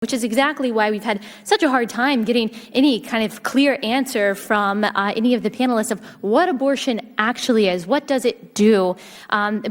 which is exactly why we've had such a hard time getting any kind of clear answer from any of the panelists of what abortion actually is. What does it do?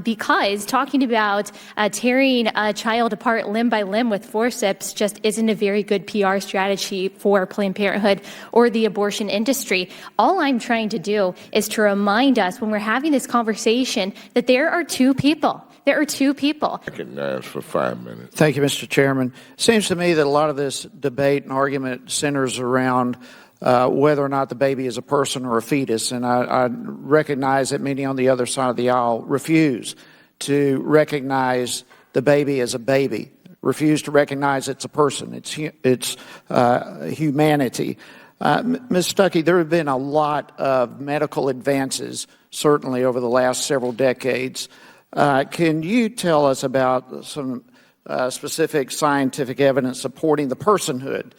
Because talking about tearing a child apart limb by limb with forceps just isn't a very good PR strategy for Planned Parenthood or the abortion industry. All I'm trying to do is to remind us when we're having this conversation that there are two people. There are two people. Recognized for 5 minutes. Thank you, Mr. Chairman. Seems to me that a lot of this debate and argument centers around whether or not the baby is a person or a fetus, and I recognize that many on the other side of the aisle refuse to recognize the baby as a baby, refuse to recognize it's a person, it's humanity. Ms. Stuckey, there have been a lot of medical advances, certainly over the last several decades. Can you tell us about some specific scientific evidence supporting the personhood,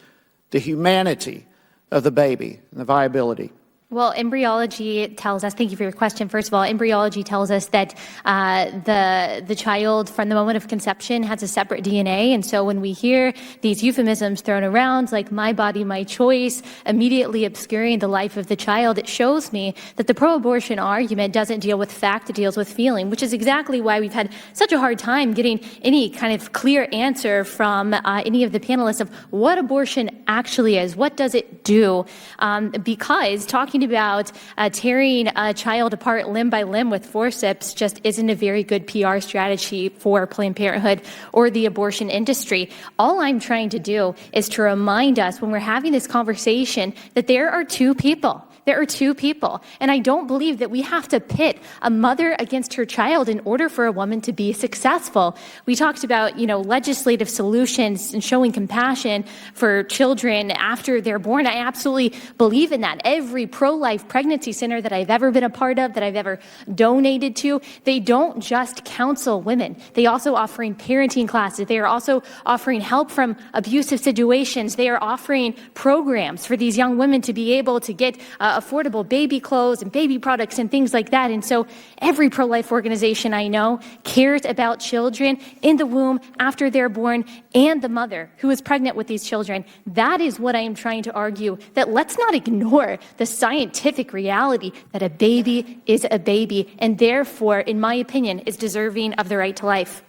the humanity of the baby, and the viability? Well, embryology tells us, thank you for your question. First of all, embryology tells us that the child from the moment of conception has a separate DNA. And so when we hear these euphemisms thrown around, like my body, my choice, immediately obscuring the life of the child, it shows me that the pro-abortion argument doesn't deal with fact, it deals with feeling, which is exactly why we've had such a hard time getting any kind of clear answer from any of the panelists of what abortion actually is. What does it do? Because talking about tearing a child apart limb by limb with forceps just isn't a very good PR strategy for Planned Parenthood or the abortion industry. All I'm trying to do is to remind us when we're having this conversation that there are two people. There are two people. And I don't believe that we have to pit a mother against her child in order for a woman to be successful. We talked about, legislative solutions and showing compassion for children after they're born. I absolutely believe in that. Every pro-life pregnancy center that I've ever been a part of, that I've ever donated to, they don't just counsel women. They also offering parenting classes. They are also offering help from abusive situations. They are offering programs for these young women to be able to get affordable baby clothes and baby products and things like that. And so every pro-life organization I know cares about children in the womb after they're born and the mother who is pregnant with these children. That is what I am trying to argue, that let's not ignore the scientific reality that a baby is a baby and therefore, in my opinion, is deserving of the right to life.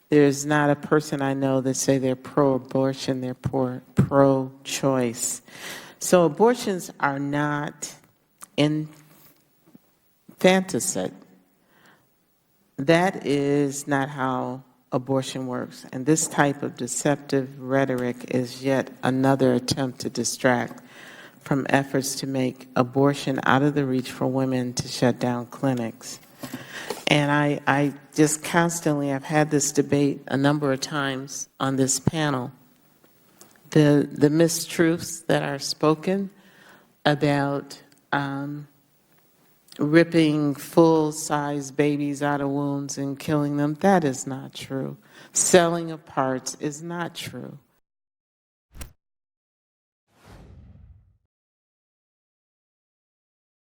There's not a person I know that say they're pro-abortion, they're pro-choice. So abortions are not infanticide. That is not how abortion works. And this type of deceptive rhetoric is yet another attempt to distract from efforts to make abortion out of the reach for women to shut down clinics. And I just constantly, I've had this debate a number of times on this panel. The mistruths that are spoken about ripping full-size babies out of wombs and killing them, that is not true. Selling of parts is not true.